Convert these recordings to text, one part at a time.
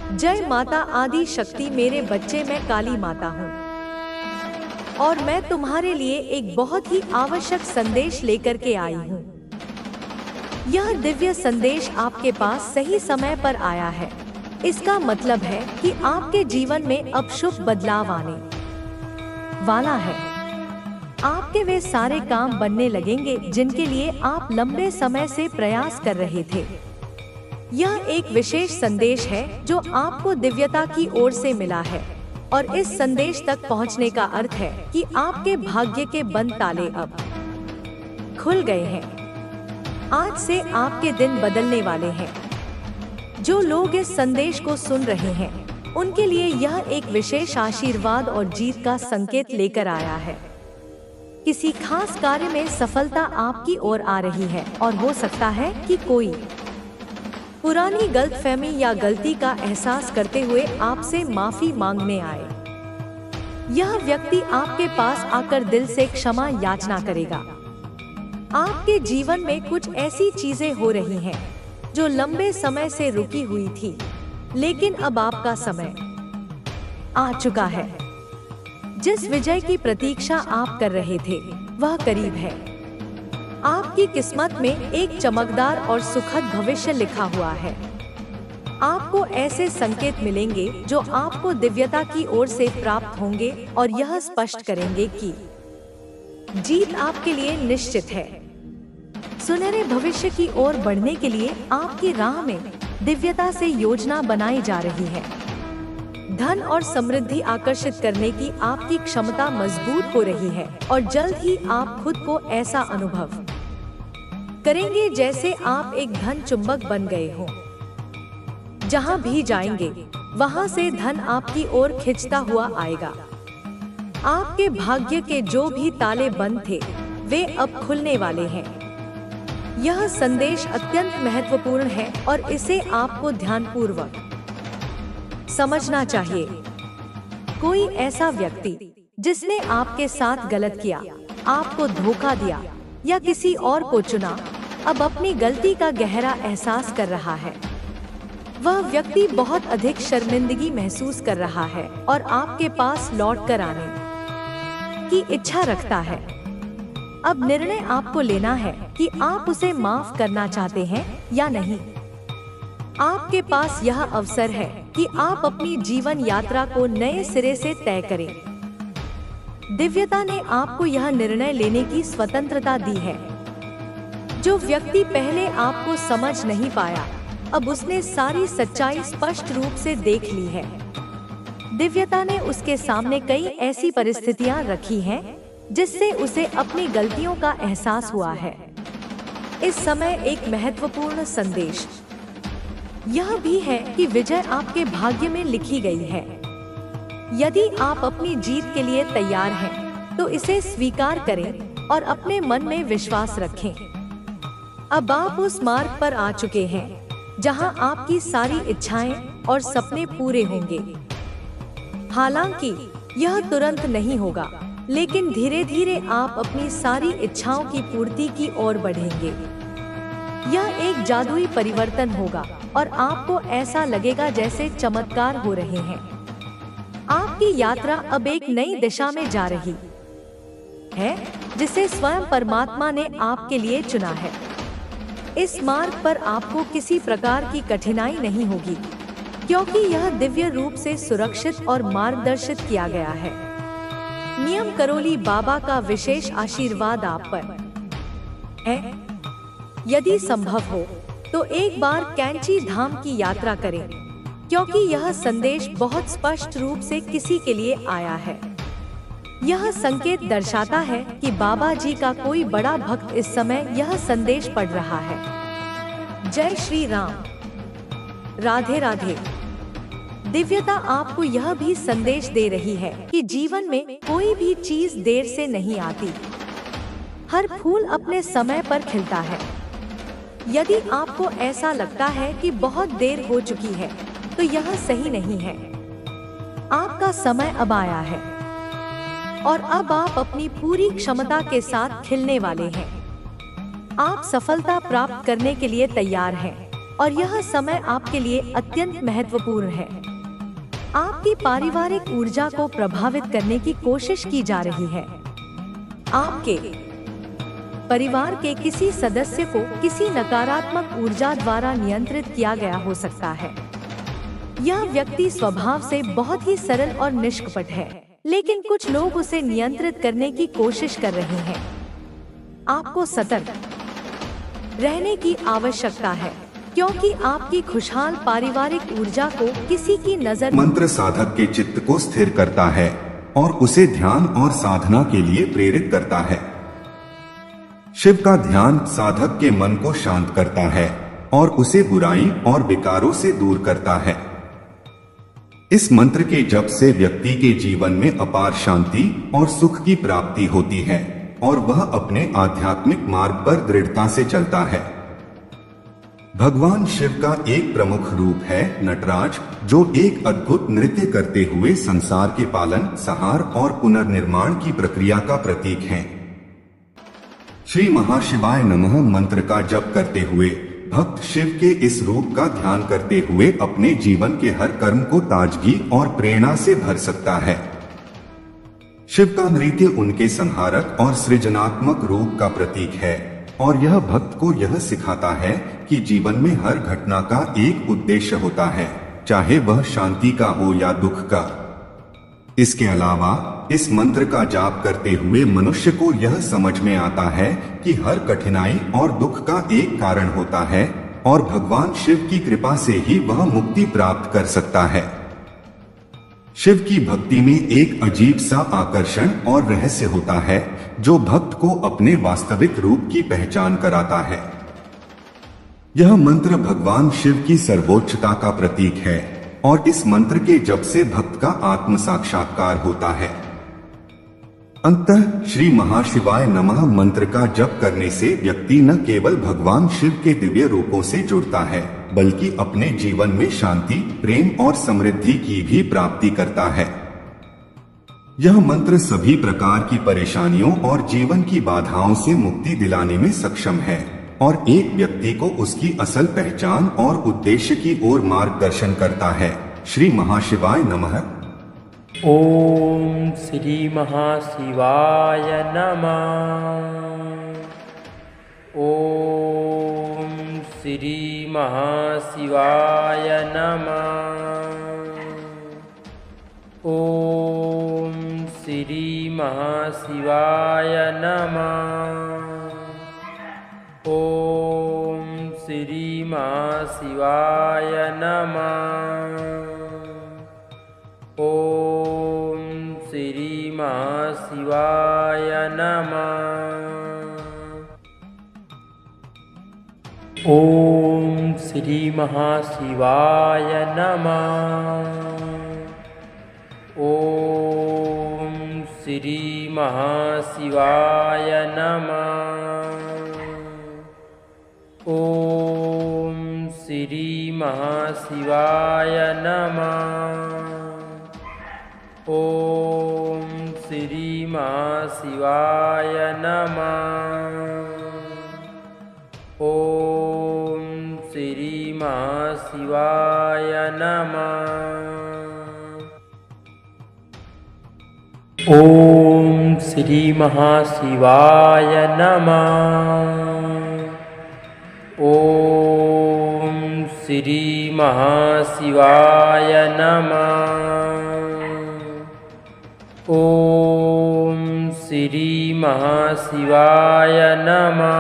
जय माता आदि शक्ति। मेरे बच्चे, मैं काली माता हूँ और मैं तुम्हारे लिए एक बहुत ही आवश्यक संदेश लेकर के आई हूँ। यह दिव्य संदेश आपके पास सही समय पर आया है। इसका मतलब है कि आपके जीवन में अब शुभ बदलाव आने वाला है। आपके वे सारे काम बनने लगेंगे जिनके लिए आप लंबे समय से प्रयास कर रहे थे। यह एक विशेष संदेश है जो आपको दिव्यता की ओर से मिला है और इस संदेश तक पहुंचने का अर्थ है कि आपके भाग्य के बंद ताले अब खुल गए हैं। आज से आपके दिन बदलने वाले हैं। जो लोग इस संदेश को सुन रहे हैं उनके लिए यह एक विशेष आशीर्वाद और जीत का संकेत लेकर आया है। किसी खास कार्य में सफलता आपकी ओर आ रही है और हो सकता है कि कोई पुरानी गलतफहमी या गलती का एहसास करते हुए आपसे माफी मांगने आए। यह व्यक्ति आपके पास आकर दिल से क्षमा याचना करेगा। आपके जीवन में कुछ ऐसी चीजें हो रही हैं जो लंबे समय से रुकी हुई थी, लेकिन अब आपका समय आ चुका है। जिस विजय की प्रतीक्षा आप कर रहे थे वह करीब है। आपकी किस्मत में एक चमकदार और सुखद भविष्य लिखा हुआ है। आपको ऐसे संकेत मिलेंगे जो आपको दिव्यता की ओर से प्राप्त होंगे और यह स्पष्ट करेंगे कि जीत आपके लिए निश्चित है। सुनहरे भविष्य की ओर बढ़ने के लिए आपकी राह में दिव्यता से योजना बनाई जा रही है। धन और समृद्धि आकर्षित करने की आपकी क्षमता मजबूत हो रही है और जल्द ही आप खुद को ऐसा अनुभव करेंगे जैसे आप एक धन चुंबक बन गए हो। जहां भी जाएंगे वहां से धन आपकी ओर खिंचता हुआ आएगा। आपके भाग्य के जो भी ताले बंद थे वे अब खुलने वाले हैं। यह संदेश अत्यंत महत्वपूर्ण है और इसे आपको ध्यानपूर्वक समझना चाहिए। कोई ऐसा व्यक्ति जिसने आपके साथ गलत किया, आपको धोखा दिया या किसी और को चुना, अब अपनी गलती का गहरा एहसास कर रहा है। वह व्यक्ति बहुत अधिक शर्मिंदगी महसूस कर रहा है और आपके पास लौट कर आने की इच्छा रखता है। अब निर्णय आपको लेना है कि आप उसे माफ करना चाहते हैं या नहीं। आपके पास यह अवसर है कि आप अपनी जीवन यात्रा को नए सिरे से तय करें। दिव्यता ने आपको यह निर्णय लेने की स्वतंत्रता दी है। जो व्यक्ति पहले आपको समझ नहीं पाया, अब उसने सारी सच्चाई स्पष्ट रूप से देख ली है। दिव्यता ने उसके सामने कई ऐसी परिस्थितियां रखी हैं जिससे उसे अपनी गलतियों का एहसास हुआ है। इस समय एक महत्वपूर्ण संदेश यह भी है कि विजय आपके भाग्य में लिखी गई है। यदि आप अपनी जीत के लिए तैयार हैं, तो इसे स्वीकार करें और अपने मन में विश्वास रखें। अब आप उस मार्ग पर आ चुके हैं जहां आपकी सारी इच्छाएं और सपने पूरे होंगे। हालांकि यह तुरंत नहीं होगा, लेकिन धीरे धीरे आप अपनी सारी इच्छाओं की पूर्ति की ओर बढ़ेंगे। यह एक जादुई परिवर्तन होगा और आपको ऐसा लगेगा जैसे चमत्कार हो रहे हैं। आपकी यात्रा अब एक नई दिशा में जा रही है जिसे स्वयं परमात्मा ने आपके लिए चुना है। इस मार्ग पर आपको किसी प्रकार की कठिनाई नहीं होगी, क्योंकि यह दिव्य रूप से सुरक्षित और मार्गदर्शित किया गया है। नियम करोली बाबा का विशेष आशीर्वाद आप पर है। यदि संभव हो तो एक बार कैंची धाम की यात्रा करें, क्योंकि यह संदेश बहुत स्पष्ट रूप से किसी के लिए आया है। यह संकेत दर्शाता है कि बाबा जी का कोई बड़ा भक्त इस समय यह संदेश पढ़ रहा है। जय श्री राम। राधे राधे। दिव्यता आपको यह भी संदेश दे रही है कि जीवन में कोई भी चीज देर से नहीं आती। हर फूल अपने समय पर खिलता है। यदि आपको ऐसा लगता है कि बहुत देर हो चुकी है, तो यह सही नहीं है। आपका समय अब आया है और अब आप अपनी पूरी क्षमता के साथ खिलने वाले हैं। आप सफलता प्राप्त करने के लिए तैयार हैं। और यह समय आपके लिए अत्यंत महत्वपूर्ण है। आपकी पारिवारिक ऊर्जा को प्रभावित करने की कोशिश की जा रही है। आपके परिवार के किसी सदस्य को किसी नकारात्मक ऊर्जा द्वारा नियंत्रित किया गया हो सकता है। यह व्यक्ति स्वभाव से बहुत ही सरल और निष्कपट है, लेकिन कुछ लोग उसे नियंत्रित करने की कोशिश कर रहे हैं। आपको सतर्क रहने की आवश्यकता है, क्योंकि आपकी खुशहाल पारिवारिक ऊर्जा को किसी की नजर मंत्र साधक के चित्त को स्थिर करता है और उसे ध्यान और साधना के लिए प्रेरित करता है। शिव का ध्यान साधक के मन को शांत करता है और उसे बुराई और विकारों से दूर करता है। इस मंत्र के जप से व्यक्ति के जीवन में अपार शांति और सुख की प्राप्ति होती है और वह अपने आध्यात्मिक मार्ग पर दृढ़ता से चलता है। भगवान शिव का एक प्रमुख रूप है नटराज, जो एक अद्भुत नृत्य करते हुए संसार के पालन, संहार और पुनर्निर्माण की प्रक्रिया का प्रतीक हैं। श्री महाशिवाय नमः मंत्र का जप करते हुए भक्त शिव के इस रूप का ध्यान करते हुए अपने जीवन के हर कर्म को ताजगी और प्रेरणा से भर सकता है। शिव का नृत्य उनके संहारक और सृजनात्मक रूप का प्रतीक है और यह भक्त को यह सिखाता है कि जीवन में हर घटना का एक उद्देश्य होता है, चाहे वह शांति का हो या दुख का। इसके अलावा इस मंत्र का जाप करते हुए मनुष्य को यह समझ में आता है कि हर कठिनाई और दुख का एक कारण होता है और भगवान शिव की कृपा से ही वह मुक्ति प्राप्त कर सकता है। शिव की भक्ति में एक अजीब सा आकर्षण और रहस्य होता है जो भक्त को अपने वास्तविक रूप की पहचान कराता है। यह मंत्र भगवान शिव की सर्वोच्चता का प्रतीक है और इस मंत्र के जप से भक्त का आत्म साक्षात्कार होता है। अंततः श्री महाशिवाय नमः मंत्र का जप करने से व्यक्ति न केवल भगवान शिव के दिव्य रूपों से जुड़ता है, बल्कि अपने जीवन में शांति, प्रेम और समृद्धि की भी प्राप्ति करता है। यह मंत्र सभी प्रकार की परेशानियों और जीवन की बाधाओं से मुक्ति दिलाने में सक्षम है और एक व्यक्ति को उसकी असल पहचान और उद्देश्य की ओर मार्गदर्शन करता है। श्री महाशिवाय नमः। ओम श्री महाशिवाय नमः। ओम श्री महाशिवाय नमः। ओम श्री महाशिवाय नमः। ओम श्री महाशिवाय नमः। ओम श्री महाशिवाय नमः। ओम श्री महाशिवाय नमः। ओम श्री महाशिवाय नमः। ओम श्री महाशिवाय नमः। ओम श्री महाशिवाय नमः। ओम श्री महाशिवाय नमः। ओम श्री महाशिवाय नमः। ओम श्री महाशिवाय नमः। ओम श्री महाशिवाय नमः।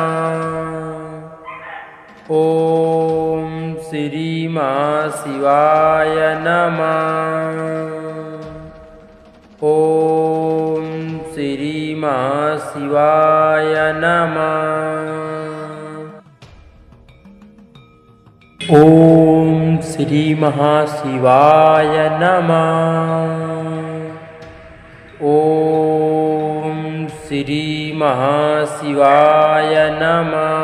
ओम श्री महाशिवाय नमः। ओम श्री महाशिवाय नमः। ओम श्री महाशिवाय नमः। ओम श्री महाशिवाय नमः।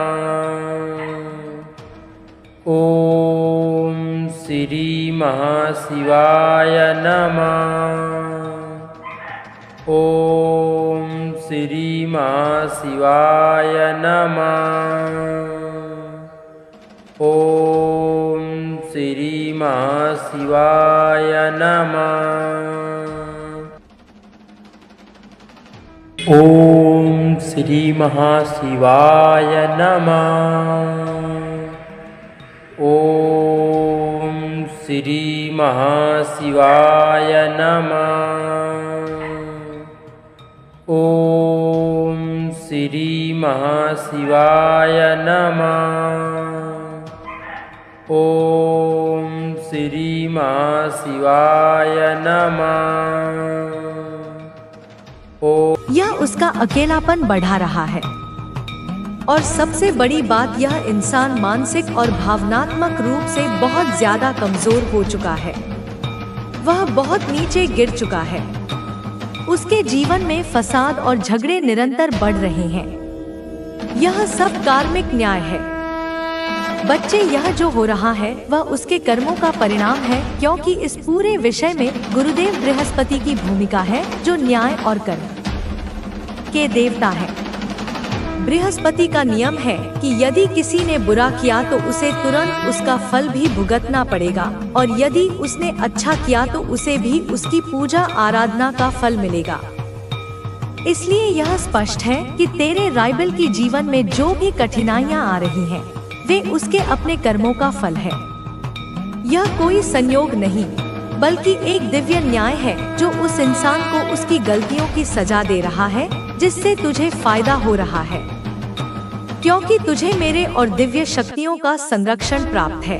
ओम श्री महाशिवाय नमः। ओम श्री महाशिवाय नमः। ओम श्री महाशिवाय नमः। ओम श्री महाशिवाय नमः। ओम श्री महाशिवाय नमः। ओम श्री महाशिवाय नमः। ओम श्री महाशिवाय नमः। यह उसका अकेलापन बढ़ा रहा है और सबसे बड़ी बात यह इंसान मानसिक और भावनात्मक रूप से बहुत ज्यादा कमजोर हो चुका है। वह बहुत नीचे गिर चुका है। उसके जीवन में फसाद और झगड़े निरंतर बढ़ रहे हैं। यह सब कार्मिक न्याय है। बच्चे, यह जो हो रहा है वह उसके कर्मों का परिणाम है, क्योंकि इस पूरे विषय में गुरुदेव बृहस्पति की भूमिका है, जो न्याय और कर्म के देवता है। बृहस्पति का नियम है कि यदि किसी ने बुरा किया तो उसे तुरंत उसका फल भी भुगतना पड़ेगा, और यदि उसने अच्छा किया तो उसे भी उसकी पूजा आराधना का फल मिलेगा। इसलिए यह स्पष्ट है कि तेरे राइबल की जीवन में जो भी कठिनाइयां आ रही हैं, वे उसके अपने कर्मों का फल है। यह कोई संयोग नहीं, बल्कि एक दिव्य न्याय है जो उस इंसान को उसकी गलतियों की सजा दे रहा है, जिससे तुझे फायदा हो रहा है, क्योंकि तुझे मेरे और दिव्य शक्तियों का संरक्षण प्राप्त है।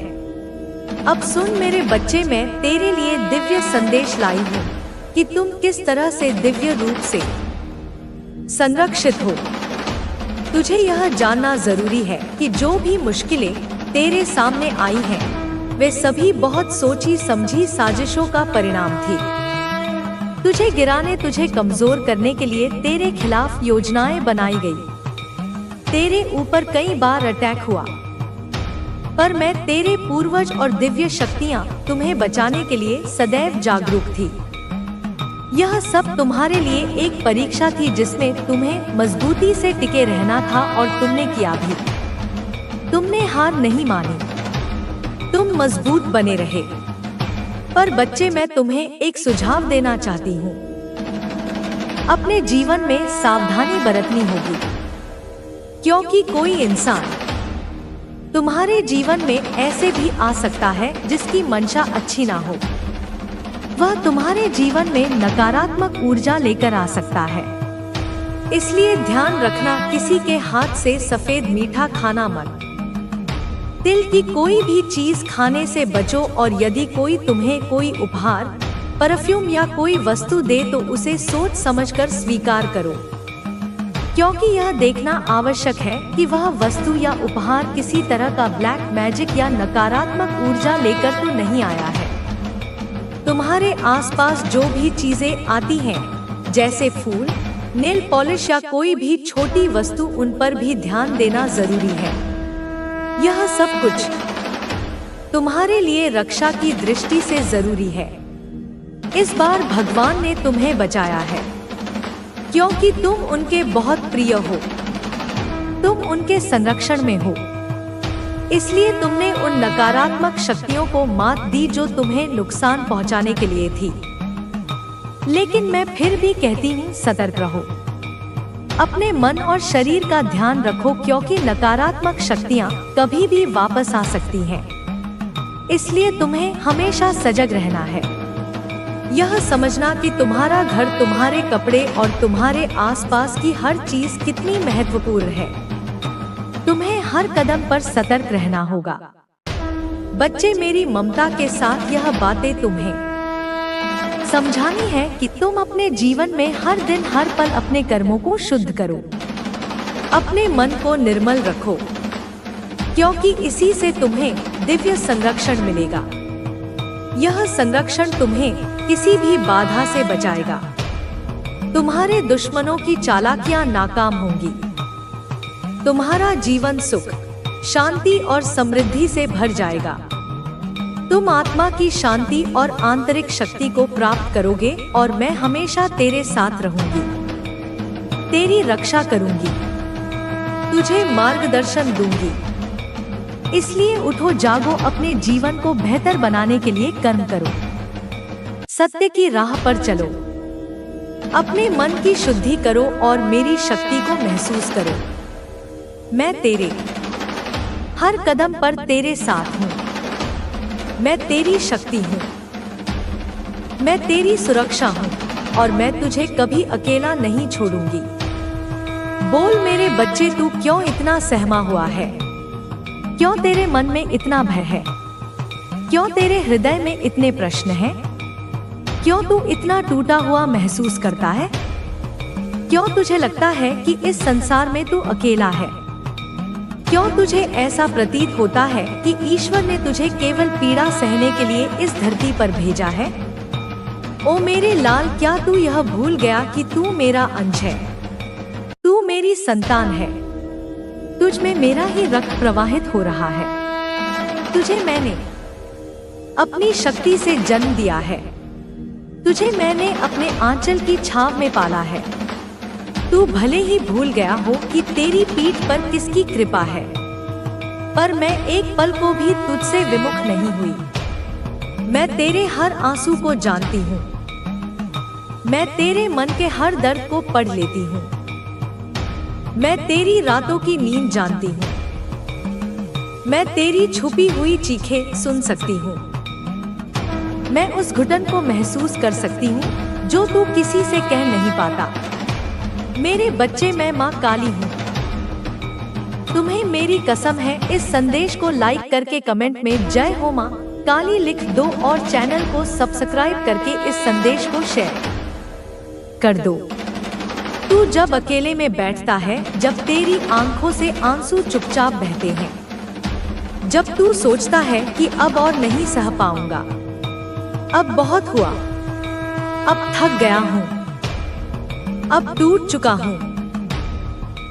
अब सुन मेरे बच्चे, मैं तेरे लिए दिव्य संदेश लाई हूँ कि तुम किस तरह से दिव्य रूप से संरक्षित हो। तुझे यह जानना जरूरी है कि जो भी मुश्किलें तेरे सामने आई हैं, वे सभी बहुत सोची समझी साजिशों का परिणाम थी। तुझे गिराने, तुझे कमजोर करने के लिए तेरे खिलाफ योजनाएं बनाई गई। तेरे ऊपर कई बार अटैक हुआ, पर मैं तेरे पूर्वज और दिव्य शक्तियां तुम्हें बचाने के लिए सदैव जागरूक थी। यह सब तुम्हारे लिए एक परीक्षा थी, जिसमें तुम्हें मजबूती से टिके रहना था, और तुमने किया भी। तुमने हार नहीं मानी, तुम मजबूत बने रहे। पर बच्चे, मैं तुम्हें एक सुझाव देना चाहती हूँ। अपने जीवन में सावधानी बरतनी होगी, क्योंकि कोई इंसान तुम्हारे जीवन में ऐसे भी आ सकता है जिसकी मंशा अच्छी ना हो। वह तुम्हारे जीवन में नकारात्मक ऊर्जा लेकर आ सकता है। इसलिए ध्यान रखना, किसी के हाथ से सफेद मीठा खाना मत। तिल की कोई भी चीज खाने से बचो, और यदि कोई तुम्हें कोई उपहार, परफ्यूम या कोई वस्तु दे तो उसे सोच समझकर स्वीकार करो, क्योंकि यह देखना आवश्यक है कि वह वस्तु या उपहार किसी तरह का ब्लैक मैजिक या नकारात्मक ऊर्जा लेकर तो नहीं आया है। तुम्हारे आसपास जो भी चीजें आती हैं, जैसे फूल, नेल पॉलिश या कोई भी छोटी वस्तु, उन पर भी ध्यान देना जरूरी है। यह सब कुछ तुम्हारे लिए रक्षा की दृष्टि से जरूरी है। इस बार भगवान ने तुम्हें बचाया है, क्योंकि तुम उनके बहुत प्रिय हो। तुम उनके संरक्षण में हो, इसलिए तुमने उन नकारात्मक शक्तियों को मात दी जो तुम्हें नुकसान पहुंचाने के लिए थी। लेकिन मैं फिर भी कहती हूँ, सतर्क रहो। अपने मन और शरीर का ध्यान रखो, क्योंकि नकारात्मक शक्तियाँ कभी भी वापस आ सकती हैं। इसलिए तुम्हें हमेशा सजग रहना है। यह समझना कि तुम्हारा घर, तुम्हारे कपड़े और तुम्हारे आसपास की हर चीज कितनी महत्वपूर्ण है। तुम्हें हर कदम पर सतर्क रहना होगा। बच्चे, मेरी ममता के साथ यह बातें तुम्हें समझानी है कि तुम अपने जीवन में हर दिन हर पल अपने कर्मों को शुद्ध करो। अपने मन को निर्मल रखो, क्योंकि इसी से तुम्हें दिव्य संरक्षण मिलेगा। यह संरक्षण तुम्हें किसी भी बाधा से बचाएगा। तुम्हारे दुश्मनों की चालाकियां नाकाम होंगी। तुम्हारा जीवन सुख, शांति और समृद्धि से भर जाएगा। तुम आत्मा की शांति और आंतरिक शक्ति को प्राप्त करोगे, और मैं हमेशा तेरे साथ रहूंगी, तेरी रक्षा करूंगी, तुझे मार्गदर्शन दूंगी। इसलिए उठो जागो, अपने जीवन को बेहतर बनाने के लिए कर्म करो, सत्य की राह पर चलो, अपने मन की शुद्धि करो और मेरी शक्ति को महसूस करो। मैं तेरे हर कदम पर तेरे साथ हूँ। मैं तेरी शक्ति हूँ, मैं तेरी सुरक्षा हूँ और मैं तुझे कभी अकेला नहीं छोड़ूंगी। बोल मेरे बच्चे, तू क्यों इतना सहमा हुआ है? क्यों तेरे मन में इतना भय है? क्यों तेरे हृदय में इतने प्रश्न हैं? क्यों तू इतना टूटा हुआ महसूस करता है? क्यों तुझे लगता है कि इस संसार में तू अकेला है? क्यों तुझे ऐसा प्रतीत होता है कि ईश्वर ने तुझे केवल पीड़ा सहने के लिए इस धरती पर भेजा है? ओ मेरे लाल, क्या तू यह भूल गया कि तू मेरा अंश है? तू मेरी संतान है। तुझ में मेरा ही रक्त प्रवाहित हो रहा है। तुझे मैंने अपनी शक्ति से जन्म दिया है। तुझे मैंने अपने आंचल की छाव में पाला है। तू भले ही भूल गया हो कि तेरी पीठ पर किसकी कृपा है, पर मैं एक पल को भी तुझसे विमुख नहीं हुई। मैं तेरे हर आंसू को जानती हूँ। मैं तेरे मन के हर दर्द को पढ़ लेती हूँ। मैं तेरी रातों की नींद जानती हूँ। मैं तेरी छुपी हुई चीखें सुन सकती हूँ। मैं उस घुटन को महसूस कर सकती हूँ जो तू किसी से कह नहीं पाता। मेरे बच्चे, मैं माँ काली हूँ। तुम्हें मेरी कसम है, इस संदेश को लाइक करके कमेंट में जय हो माँ काली लिख दो और चैनल को सब्सक्राइब करके इस संदेश को शेयर कर दो। तू जब अकेले में बैठता है, जब तेरी आंखों से आंसू चुपचाप बहते हैं, जब तू सोचता है कि अब और नहीं सह पाऊंगा, अब बहुत हुआ, अब थक गया हूँ, अब टूट चुका हूँ,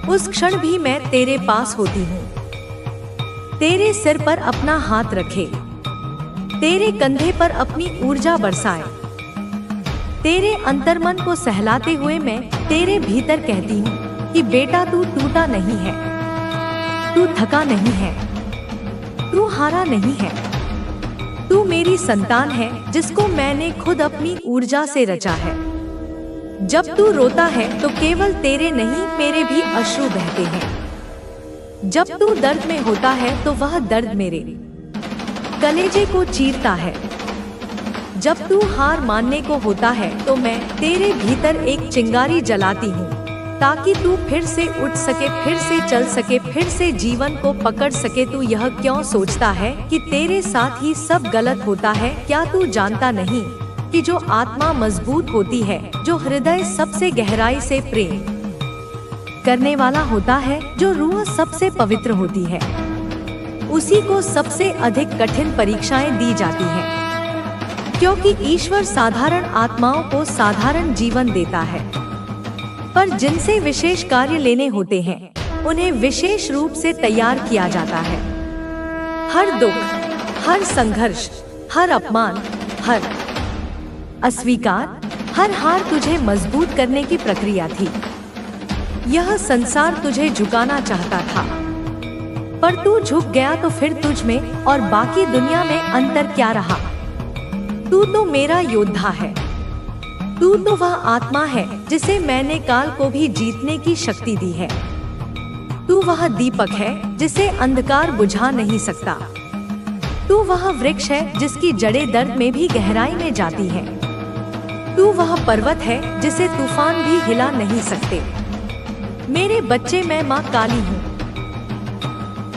उस क्षण भी मैं तेरे पास होती हूँ। तेरे सिर पर अपना हाथ रखे, तेरे कंधे पर अपनी ऊर्जा बरसाए, तेरे अंतर्मन को सहलाते हुए मैं तेरे भीतर कहती हूँ कि बेटा, तू टूटा नहीं है, तू थका नहीं है, तू हारा नहीं है। तू मेरी संतान है जिसको मैंने खुद अपनी ऊर्जा से रचा है। जब तू रोता है तो केवल तेरे नहीं, मेरे भी अश्रु बहते हैं। जब तू दर्द में होता है तो वह दर्द मेरे कलेजे को चीरता है। जब तू हार मानने को होता है तो मैं तेरे भीतर एक चिंगारी जलाती हूँ ताकि तू फिर से उठ सके, फिर से चल सके, फिर से जीवन को पकड़ सके। तू यह क्यों सोचता है कि तेरे साथ ही सब गलत होता है? क्या तू जानता नहीं कि जो आत्मा मजबूत होती है, जो हृदय सबसे गहराई से प्रेम करने वाला होता है, जो रूह सबसे पवित्र होती है, उसी को सबसे अधिक कठिन परीक्षाएं दी जाती हैं। क्योंकि ईश्वर साधारण आत्माओं को साधारण जीवन देता है, पर जिनसे विशेष कार्य लेने होते हैं उन्हें विशेष रूप से तैयार किया जाता है। हर दुख, हर संघर्ष, हर अपमान, हर अस्वीकार, हर हार तुझे मजबूत करने की प्रक्रिया थी। यह संसार तुझे झुकाना चाहता था, पर तू झुक गया तो फिर तुझ में और बाकी दुनिया में अंतर क्या रहा? तू तो मेरा योद्धा है। तू तो वह आत्मा है जिसे मैंने काल को भी जीतने की शक्ति दी है। तू वह दीपक है जिसे अंधकार बुझा नहीं सकता। तू वह वृक्ष है जिसकी जड़ें दर्द में भी गहराई में जाती हैं। तू वह पर्वत है जिसे तूफान भी हिला नहीं सकते। मेरे बच्चे, मैं माँ काली हूँ।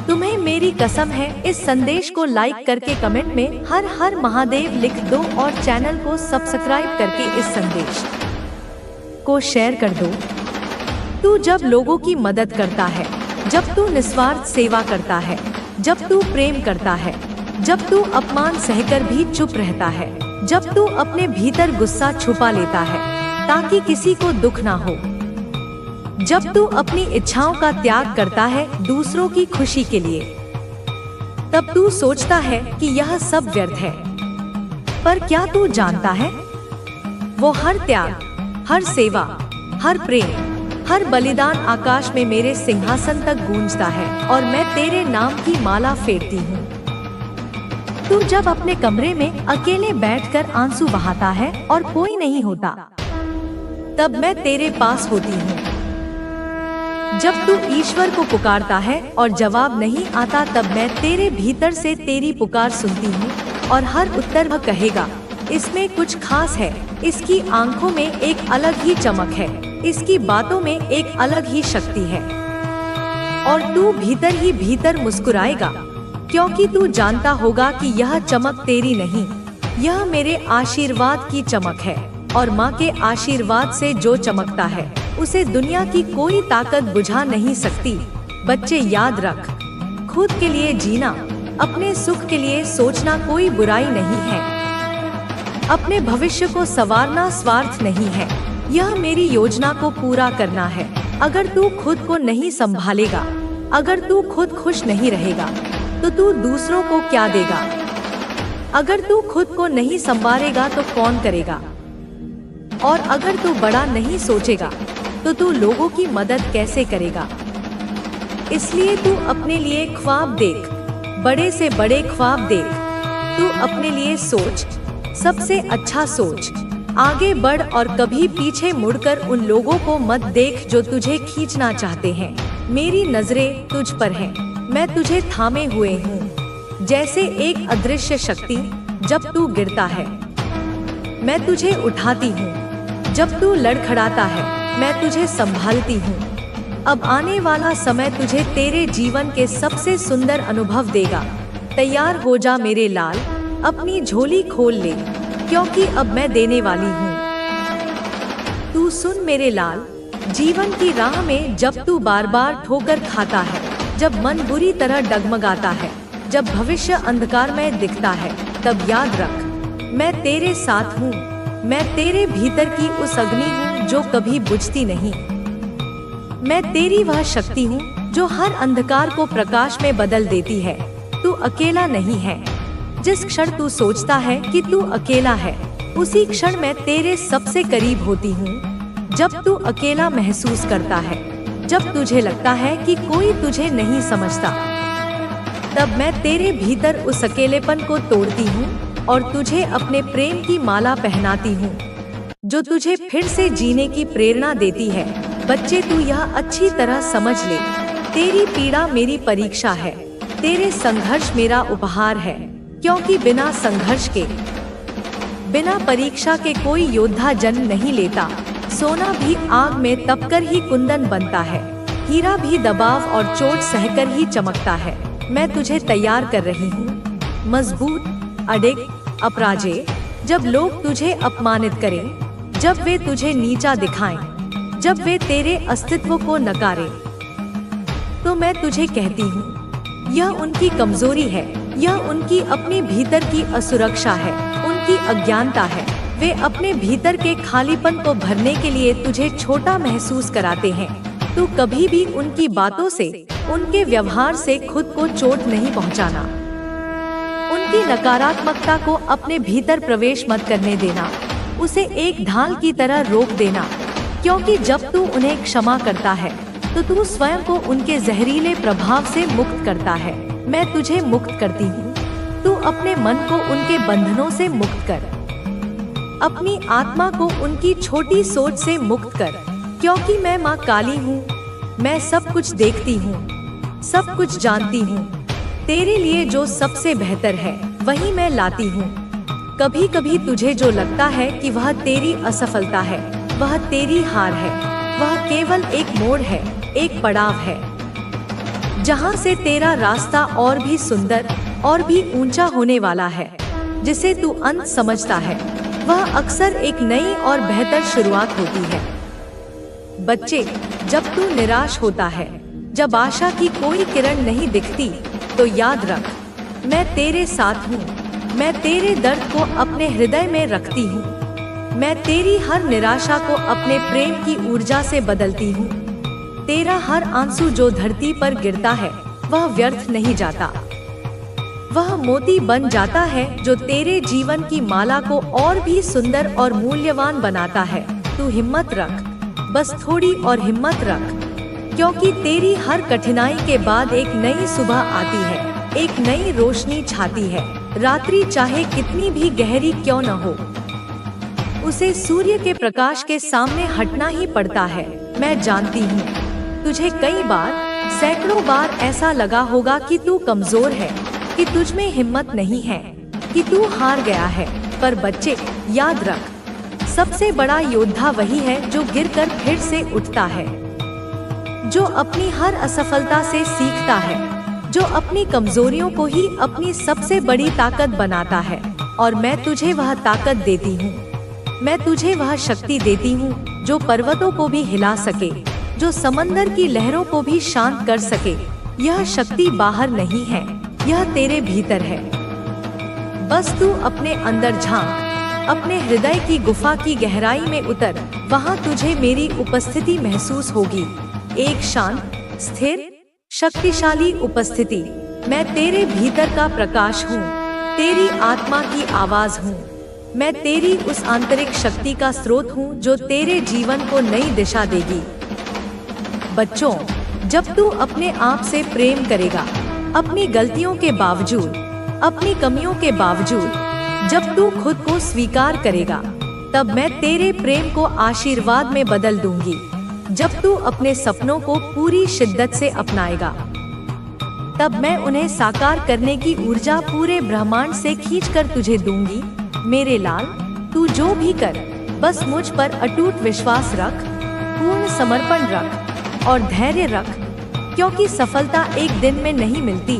तुम्हें मेरी कसम है, इस संदेश को लाइक करके कमेंट में हर हर महादेव लिख दो और चैनल को सब्सक्राइब करके इस संदेश को शेयर कर दो। तू जब लोगों की मदद करता है, जब तू निस्वार्थ सेवा करता है, जब तू प्रेम करता है, जब तू अपमान सहकर भी चुप रहता है, जब तू अपने भीतर गुस्सा छुपा लेता है ताकि किसी को दुख ना हो, जब तू अपनी इच्छाओं का त्याग करता है दूसरों की खुशी के लिए, तब तू सोचता है कि यह सब व्यर्थ है। पर क्या तू जानता है, वो हर त्याग, हर सेवा, हर प्रेम, हर बलिदान आकाश में मेरे सिंहासन तक गूंजता है और मैं तेरे नाम की माला फेरती हूँ। तू जब अपने कमरे में अकेले बैठकर आंसू बहाता है और कोई नहीं होता, तब मैं तेरे पास होती हूँ। जब तू ईश्वर को पुकारता है और जवाब नहीं आता, तब मैं तेरे भीतर से तेरी पुकार सुनती हूँ और हर उत्तर वह कहेगा, इसमें कुछ खास है, इसकी आंखों में एक अलग ही चमक है, इसकी बातों में एक अलग ही शक्ति है। और तू भीतर ही भीतर मुस्कुराएगा, क्योंकि तू जानता होगा कि यह चमक तेरी नहीं, यह मेरे आशीर्वाद की चमक है। और माँ के आशीर्वाद से जो चमकता है उसे दुनिया की कोई ताकत बुझा नहीं सकती। बच्चे याद रख, खुद के लिए जीना, अपने सुख के लिए सोचना कोई बुराई नहीं है। अपने भविष्य को संवारना स्वार्थ नहीं है, यह मेरी योजना को पूरा करना है। अगर तू खुद को नहीं संभालेगा, अगर तू खुद खुश नहीं रहेगा, तो तू दूसरों को क्या देगा? अगर तू खुद को नहीं संवारेगा तो कौन करेगा? और अगर तू बड़ा नहीं सोचेगा तो तू लोगों की मदद कैसे करेगा? इसलिए तू अपने लिए ख्वाब देख, बड़े से बड़े ख्वाब देख। तू अपने लिए सोच, सबसे अच्छा सोच, आगे बढ़ और कभी पीछे मुड़कर उन लोगों को मत देख जो तुझे खींचना चाहते हैं। मेरी नजरें तुझ पर हैं, मैं तुझे थामे हुए हूँ, जैसे एक अदृश्य शक्ति। जब तू गिरता है मैं तुझे उठाती हूँ, जब तू लड़खड़ाता है मैं तुझे संभालती हूँ। अब आने वाला समय तुझे तेरे जीवन के सबसे सुंदर अनुभव देगा। तैयार हो जा मेरे लाल, अपनी झोली खोल ले, क्योंकि अब मैं देने वाली हूँ। तू सुन मेरे लाल, जीवन की राह में जब तू बार बार ठोकर खाता है, जब मन बुरी तरह डगमगाता है, जब भविष्य अंधकार में दिखता है, तब याद रख, मैं तेरे साथ हूँ। मैं तेरे भीतर की उस अग्नि हूँ जो कभी बुझती नहीं। मैं तेरी वह शक्ति हूँ जो हर अंधकार को प्रकाश में बदल देती है। तू अकेला नहीं है। जिस क्षण तू सोचता है कि तू अकेला है, उसी क्षण मैं तेरे सबसे करीब होती हूँ। जब तू अकेला महसूस करता है, जब तुझे लगता है कि कोई तुझे नहीं समझता, तब मैं तेरे भीतर उस अकेलेपन को तोड़ती हूँ और तुझे अपने प्रेम की माला पहनाती हूँ, जो तुझे फिर से जीने की प्रेरणा देती है। बच्चे, तू यह अच्छी तरह समझ ले, तेरी पीड़ा मेरी परीक्षा है, तेरे संघर्ष मेरा उपहार है, क्योंकि बिना संघर्ष के, बिना परीक्षा के कोई योद्धा जन्म नहीं लेता। सोना भी आग में तपकर ही कुंदन बनता है, हीरा भी दबाव और चोट सहकर ही चमकता है। मैं तुझे तैयार कर रही हूँ, मजबूत, अडिग, अपराजेय। जब लोग तुझे अपमानित करें, जब वे तुझे नीचा दिखाएं, जब वे तेरे अस्तित्व को नकारें, तो मैं तुझे कहती हूँ, यह उनकी कमजोरी है, यह उनकी अपने भीतर की असुरक्षा है, उनकी अज्ञानता है। वे अपने भीतर के खालीपन को भरने के लिए तुझे छोटा महसूस कराते हैं। तू कभी भी उनकी बातों से, उनके व्यवहार से खुद को चोट नहीं पहुंचाना। उनकी नकारात्मकता को अपने भीतर प्रवेश मत करने देना, उसे एक ढाल की तरह रोक देना, क्योंकि जब तू उन्हें क्षमा करता है तो तू स्वयं को उनके जहरीले प्रभाव से मुक्त करता है। मैं तुझे मुक्त करती हूँ। तू अपने मन को उनके बंधनों से मुक्त कर, अपनी आत्मा को उनकी छोटी सोच से मुक्त कर, क्योंकि मैं माँ काली हूँ। मैं सब कुछ देखती हूँ, सब कुछ जानती हूँ। तेरे लिए जो सबसे बेहतर है वही मैं लाती हूँ। कभी कभी तुझे जो लगता है कि वह तेरी असफलता है, वह तेरी हार है, वह केवल एक मोड़ है, एक पड़ाव है, जहाँ से तेरा रास्ता और भी सुंदर और भी ऊंचा होने वाला है। जिसे तू अंत समझता है, वह अक्सर एक नई और बेहतर शुरुआत होती है। बच्चे, जब तू निराश होता है, जब आशा की कोई किरण नहीं दिखती, तो याद रख, मैं तेरे साथ हूँ। मैं तेरे दर्द को अपने हृदय में रखती हूँ। मैं तेरी हर निराशा को अपने प्रेम की ऊर्जा से बदलती हूँ। तेरा हर आंसू जो धरती पर गिरता है, वह व्यर्थ नहीं जाता। वह मोती बन जाता है जो तेरे जीवन की माला को और भी सुंदर और मूल्यवान बनाता है। तू हिम्मत रख, बस थोड़ी और हिम्मत रख, क्योंकि तेरी हर कठिनाई के बाद एक नई सुबह आती है, एक नई रोशनी छाती है। रात्रि चाहे कितनी भी गहरी क्यों न हो, उसे सूर्य के प्रकाश के सामने हटना ही पड़ता है। मैं जानती हूँ तुझे कई बार, सैकड़ों बार ऐसा लगा होगा कि तू कमजोर है, कि तुझ में हिम्मत नहीं है, कि तू हार गया है। पर बच्चे, याद रख, सबसे बड़ा योद्धा वही है जो गिरकर फिर से उठता है, जो अपनी हर असफलता से सीखता है, जो अपनी कमजोरियों को ही अपनी सबसे बड़ी ताकत बनाता है। और मैं तुझे वह ताकत देती हूँ, मैं तुझे वह शक्ति देती हूँ जो पर्वतों को भी हिला सके, जो समंदर की लहरों को भी शांत कर सके। यह शक्ति बाहर नहीं है, यह तेरे भीतर है। बस तू अपने अंदर झांक, अपने हृदय की गुफा की गहराई में उतर। वहाँ तुझे मेरी उपस्थिति महसूस होगी, एक शांत, स्थिर, शक्तिशाली उपस्थिति। मैं तेरे भीतर का प्रकाश हूँ, तेरी आत्मा की आवाज हूँ। मैं तेरी उस आंतरिक शक्ति का स्रोत हूँ जो तेरे जीवन को नई दिशा देगी। बच्चों, जब तू अपने आप से प्रेम करेगा, अपनी गलतियों के बावजूद, अपनी कमियों के बावजूद, जब तू खुद को स्वीकार करेगा, तब मैं तेरे प्रेम को आशीर्वाद में बदल दूंगी। जब तू अपने सपनों को पूरी शिद्दत से अपनाएगा, तब मैं उन्हें साकार करने की ऊर्जा पूरे ब्रह्मांड से खींचकर तुझे दूंगी। मेरे लाल, तू जो भी कर, बस मुझ पर अटूट विश्वास रख, पूर्ण समर्पण रख और धैर्य रख, क्योंकि सफलता एक दिन में नहीं मिलती।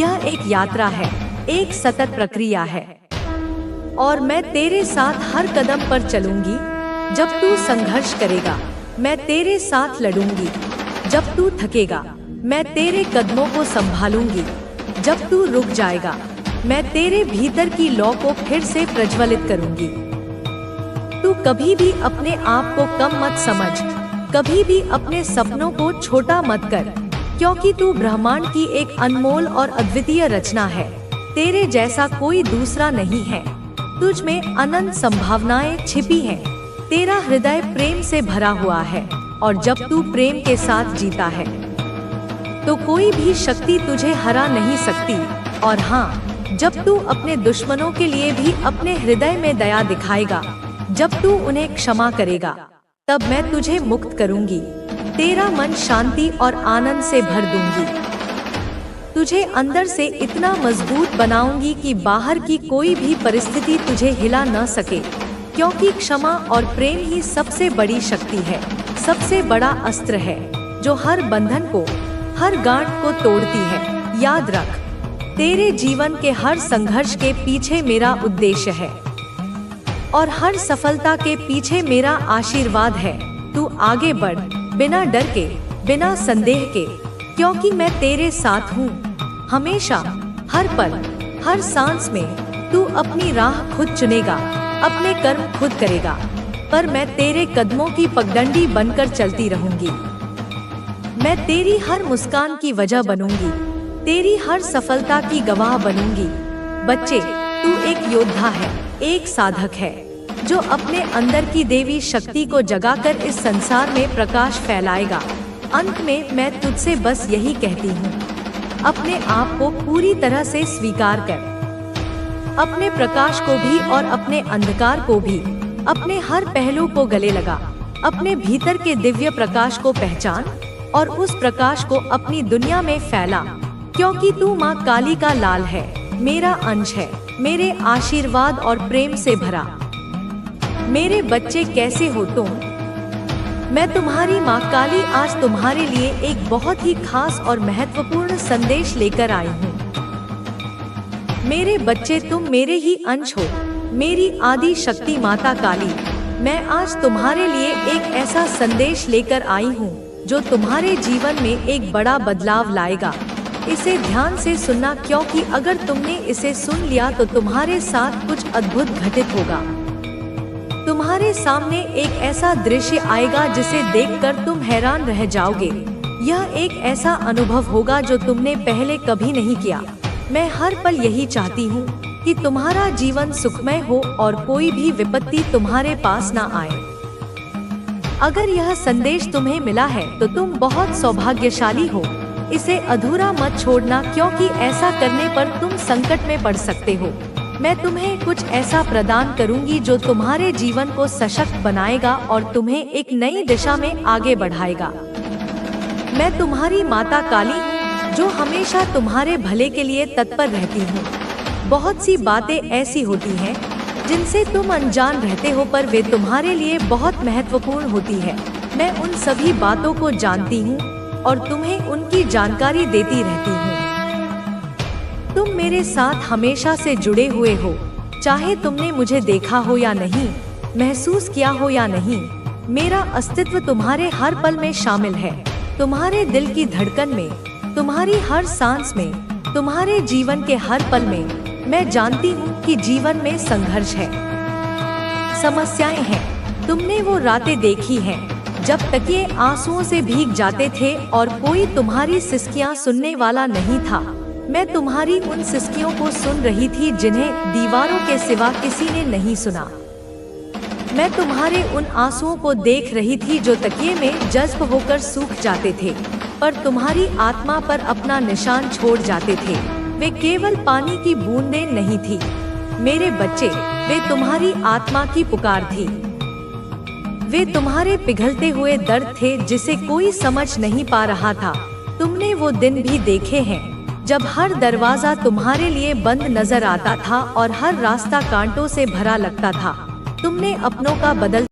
यह एक यात्रा है, एक सतत प्रक्रिया है, और मैं तेरे साथ हर कदम पर चलूंगी। जब तू संघर्ष करेगा, मैं तेरे साथ लड़ूंगी। जब तू थकेगा, मैं तेरे कदमों को संभालूंगी। जब तू रुक जाएगा, मैं तेरे भीतर की लौ को फिर से प्रज्वलित करूंगी। तू कभी भी अपने आप को कम मत समझ, कभी भी अपने सपनों को छोटा मत कर, क्योंकि तू ब्रह्मांड की एक अनमोल और अद्वितीय रचना है। तेरे जैसा कोई दूसरा नहीं है। तुझ में अनंत संभावनाएं छिपी हैं। तेरा हृदय प्रेम से भरा हुआ है, और जब तू प्रेम के साथ जीता है, तो कोई भी शक्ति तुझे हरा नहीं सकती। और हाँ, जब तू अपने दुश्मनों के लिए भी अपने हृदय में दया दिखाएगा, जब तू उन्हें क्षमा करेगा, तब मैं तुझे मुक्त करूंगी। तेरा मन शांति और आनंद से भर दूंगी। तुझे अंदर से इतना मजबूत बनाऊंगी कि बाहर की कोई भी परिस्थिति तुझे हिला न सके, क्योंकि क्षमा और प्रेम ही सबसे बड़ी शक्ति है, सबसे बड़ा अस्त्र है, जो हर बंधन को, हर गांठ को तोड़ती है। याद रख, तेरे जीवन के हर संघर्ष के पीछे मेरा उद्देश्य है, और हर सफलता के पीछे मेरा आशीर्वाद है। तू आगे बढ़, बिना डर के, बिना संदेह के, क्योंकि मैं तेरे साथ हूँ। हमेशा, हर पल, हर सांस में तू अपनी राह खुद चुनेगा, अपने कर्म खुद करेगा, पर मैं तेरे कदमों की पगडंडी बनकर चलती रहूंगी। मैं तेरी हर मुस्कान की वजह बनूंगी, तेरी हर सफलता की गवाह बनूंगी। बच्चे, तू एक योद्धा है, एक साधक है, जो अपने अंदर की देवी शक्ति को जगाकर इस संसार में प्रकाश फैलाएगा। अंत में मैं तुझसे बस यही कहती हूँ, अपने आप को पूरी तरह से स्वीकार कर, अपने प्रकाश को भी और अपने अंधकार को भी, अपने हर पहलू को गले लगा, अपने भीतर के दिव्य प्रकाश को पहचान और उस प्रकाश को अपनी दुनिया में फैला, क्योंकि तू माँ काली का लाल है, मेरा अंश है, मेरे आशीर्वाद और प्रेम से भरा। मेरे बच्चे, कैसे हो तुम? मैं तुम्हारी माँ काली आज तुम्हारे लिए एक बहुत ही खास और महत्वपूर्ण संदेश लेकर आई हूँ। मेरे बच्चे, तुम मेरे ही अंश हो, मेरी आदि शक्ति माता काली। मैं आज तुम्हारे लिए एक ऐसा संदेश लेकर आई हूँ जो तुम्हारे जीवन में एक बड़ा बदलाव लाएगा। इसे ध्यान से सुनना, क्योंकि अगर तुमने इसे सुन लिया तो तुम्हारे साथ कुछ अद्भुत घटित होगा। तुम्हारे सामने एक ऐसा दृश्य आएगा जिसे देखकर तुम हैरान रह जाओगे। यह एक ऐसा अनुभव होगा जो तुमने पहले कभी नहीं किया। मैं हर पल यही चाहती हूँ कि तुम्हारा जीवन सुखमय हो और कोई भी विपत्ति तुम्हारे पास ना आए। अगर यह संदेश तुम्हें मिला है तो तुम बहुत सौभाग्यशाली हो। इसे अधूरा मत छोड़ना, क्योंकि ऐसा करने पर तुम संकट में पड़ सकते हो। मैं तुम्हें कुछ ऐसा प्रदान करूंगी जो तुम्हारे जीवन को सशक्त बनाएगा और तुम्हें एक नई दिशा में आगे बढ़ाएगा। मैं तुम्हारी माता काली हूँ, जो हमेशा तुम्हारे भले के लिए तत्पर रहती हूँ। बहुत सी बातें ऐसी होती हैं जिनसे तुम अनजान रहते हो, पर वे तुम्हारे लिए बहुत महत्वपूर्ण होती है। मैं उन सभी बातों को जानती हूँ और तुम्हें उनकी जानकारी देती रहती हूँ। तुम मेरे साथ हमेशा से जुड़े हुए हो, चाहे तुमने मुझे देखा हो या नहीं, महसूस किया हो या नहीं। मेरा अस्तित्व तुम्हारे हर पल में शामिल है, तुम्हारे दिल की धड़कन में, तुम्हारी हर सांस में, तुम्हारे जीवन के हर पल में। मैं जानती हूँ कि जीवन में संघर्ष है, समस्याएं हैं। तुमने वो रातें देखी हैं जब तकिए आंसुओं से भीग जाते थे और कोई तुम्हारी सिसकियां सुनने वाला नहीं था। मैं तुम्हारी उन सिसकियों को सुन रही थी जिन्हें दीवारों के सिवा किसी ने नहीं सुना। मैं तुम्हारे उन आंसुओं को देख रही थी जो तकिए में जज्ब होकर सूख जाते थे, पर तुम्हारी आत्मा पर अपना निशान छोड़ जाते थे। वे केवल पानी की बूंदें नहीं थी मेरे बच्चे, वे तुम्हारी आत्मा की पुकार थी। वे तुम्हारे पिघलते हुए दर्द थे जिसे कोई समझ नहीं पा रहा था। तुमने वो दिन भी देखे हैं जब हर दरवाजा तुम्हारे लिए बंद नजर आता था और हर रास्ता कांटों से भरा लगता था। तुमने अपनों का बदल